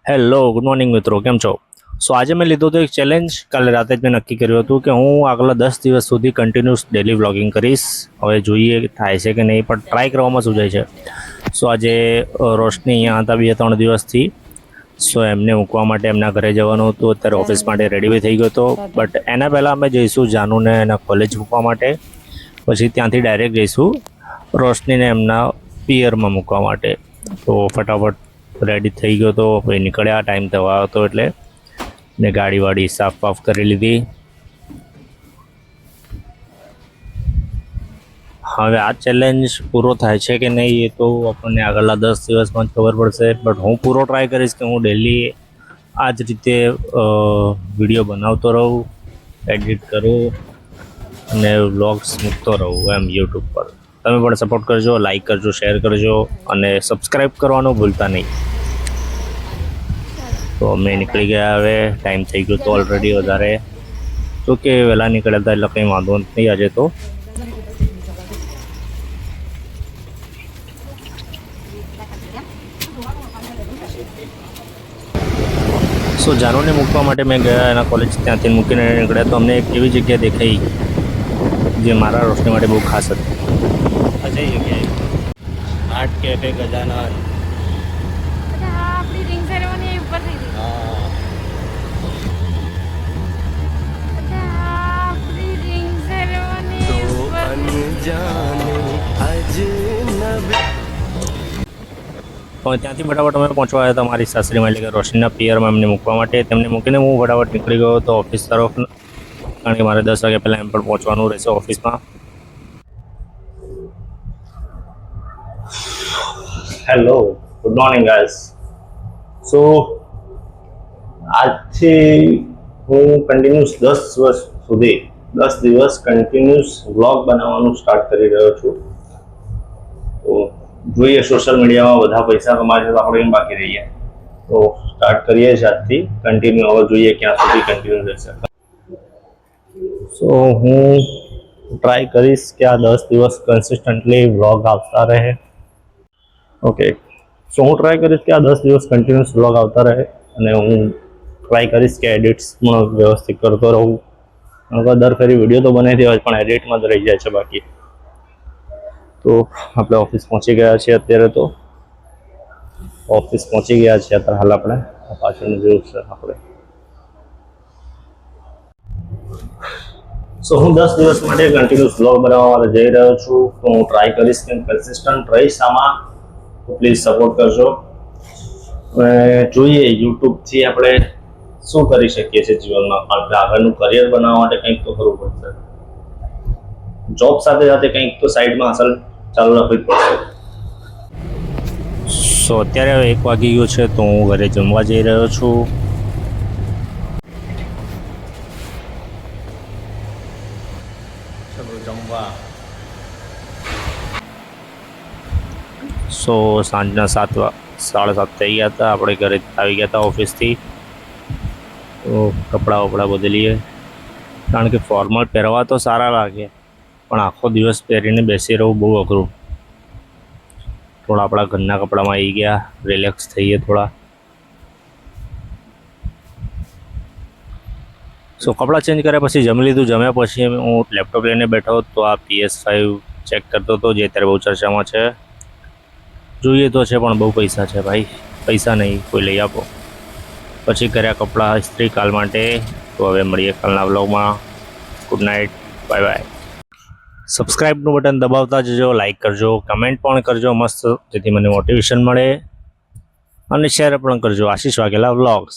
Hello good morning મિત્રો, કેમ છો? આજે મેં લીધો હતો એક ચેલેન્જ. કાલે રાતે જ મેં નક્કી કર્યું હતું કે હું આગલા 10 દિવસ સુધી કન્ટિન્યુઅસ ડેલી વ્લોગિંગ કરીશ. હવે જોઈએ થાય છે કે નહીં, પણ ટ્રાય કરવામાં શું જાય છે. આજે રોશની અહીંયા હતા 2-3 દિવસથી. એમને મૂકવા માટે એમના ઘરે જવાનું હતું. અત્યારે ઓફિસ માટે રેડી બી થઈ ગયો હતો, બટ એના પહેલાં અમે જઈશું જાનુને એના કોલેજ મૂકવા માટે. પછી ત્યાંથી ડાયરેક્ટ જઈશું રોશનીને એમના પિયરમાં મૂકવા માટે. તો ફટાફટ રેડી થઈ ગયો તો પછી નીકળ્યા. ટાઈમ થવા હતો એટલે ને ગાડી વાડી સાફ વાફ કરી લીધી. હવે આ ચેલેન્જ પૂરો થાય છે કે નહીં એ તો આપણને આગળના 10 દિવસમાં જ ખબર પડશે. બટ હું પૂરો ટ્રાય કરીશ કે હું ડેલી આ જ રીતે વિડીયો બનાવતો રહું, એડિટ કરું અને વ્લોગ્સ મૂકતો રહું એમ યુટ્યુબ પર. તમે પણ સપોર્ટ કરજો, લાઈક કરજો, શેર કરજો અને સબસ્ક્રાઈબ કરવાનું ભૂલતા નહીં. તો અમે નીકળી ગયા. હવે ટાઈમ થઈ ગયો તો ઓલરેડી વધારે, તો કે વહેલા નીકળ્યા હતા એટલે કંઈ વાંધો નથી આજે તો. જાનુને મૂકવા માટે મેં ગયા એના કોલેજ, ત્યાંથી મૂકીને નીકળ્યા. તો અમને એક એવી જગ્યા દેખાઈ જે મારા રોશની માટે બહુ ખાસ હતી. અજય જગ્યાએ આર્ટ કેફે ગજાનન. પણ ત્યાંથી ફટાફટ અમે પહોંચવા આવ્યા હતા મારી સાસરીમાં, એટલે કે રોશનીના પિયરમાં એમને મૂકવા માટે. તેમને મૂકીને હું ફટાફટ નીકળી ગયો હતો ઓફિસ તરફ, કારણ કે મારે 10 વાગ્યા પહેલાં એમ પણ પહોંચવાનું રહેશે ઓફિસમાં. Hello good morning guys. આજથી હું કન્ટિન્યુઅસ 10 દિવસ કન્ટિન્યુઅસ વ્લોગ બનાવવાનું સ્ટાર્ટ કરી રહ્યો છું. તો જોઈએ સોશિયલ મીડિયામાં બધા પૈસા કમાશે તો આપણે એમ બાકી રહીએ. તો સ્ટાર્ટ કરીએ છીએ આજથી કન્ટિન્યુ. હવે જોઈએ ક્યાં સુધી કન્ટિન્યુ રહેશે. હું ટ્રાય કરીશ કે આ 10 દિવસ કન્સિસ્ટન્ટલી વ્લોગ આવતા રહે. ઓકે, હું ટ્રાય કરીશ કે આ 10 દિવસ કન્ટિન્યુઅસ વ્લોગ આવતા રહે અને હું ટ્રાય કરીશ કે એડિટ્સ પણ વ્યવસ્થિત કરતો રહું. દર ફેરી વિડીયો તો બનાવી દેવાય પણ એડિટમાં જ રહી જાય છે બાકી. તો આપણે ઓફિસ પહોંચી ગયા છીએ. અત્યારે તો ઓફિસ પહોંચી ગયા છીએ. અત્યારે હાલ આપણે પાછળનું જોયું છે આપણે. હું 10 દિવસ માટે કન્ટિન્યુઅસ વ્લોગ બનાવવા જઈ રહ્યો છું. તો હું ટ્રાય કરીશ કે કન્સિસ્ટન્ટ રહીશ આમાં. તો પ્લીઝ સપોર્ટ કરજો. જોઈએ યુટ્યુબથી આપણે શું કરી શકીએ છીએ જીવનમાં. આપણે આગળનું કરિયર બનાવવા માટે કંઈક તો કરવું પડશે. જોબ સાથે સાથે કંઈક તો સાઈડમાં અસલ ચાલુ રાખવી પડશે. અત્યારે 1 વાગી ગયો છે તો હું ઘરે જમવા જઈ રહ્યો છું. જમવા સાંજના 7:30 થઈ ગયા હતા. આપણે ઘરે આવી ગયા હતા ઓફિસથી. તો કપડાં બદલીએ, કારણ કે ફોર્મલ પહેરવા તો સારા લાગે પણ આખો દિવસ પહેરીને બેસી રહેવું બહુ અઘરું. થોડા આપણા ઘરના કપડામાં આવી ગયા, રિલેક્સ થઈએ થોડા. કપડાં ચેન્જ કર્યા પછી જમી લીધું. જમ્યા પછી હું લેપટોપ લઈને બેઠો તો આ PS5 ચેક કરતો હતો, જે અત્યારે બહુ ચર્ચામાં છે. જોઈએ તો છે પણ બહુ પૈસા છે ભાઈ. પૈસા નહીં, કોઈ લઈ આપો. પછી કર્યા કપડાં ઇસ્ત્રી કાલ માટે. તો હવે મળીએ કાલના વ્લોગમાં. Good night, bye bye. સબસ્ક્રાઈબનું બટન દબાવતા જજો, લાઈક કરજો, કમેન્ટ પણ કરજો મસ્ત, જેથી મને મોટિવેશન મળે. અને શેર પણ કરજો. આશીષ વાઘેલા વ્લોગ્સ.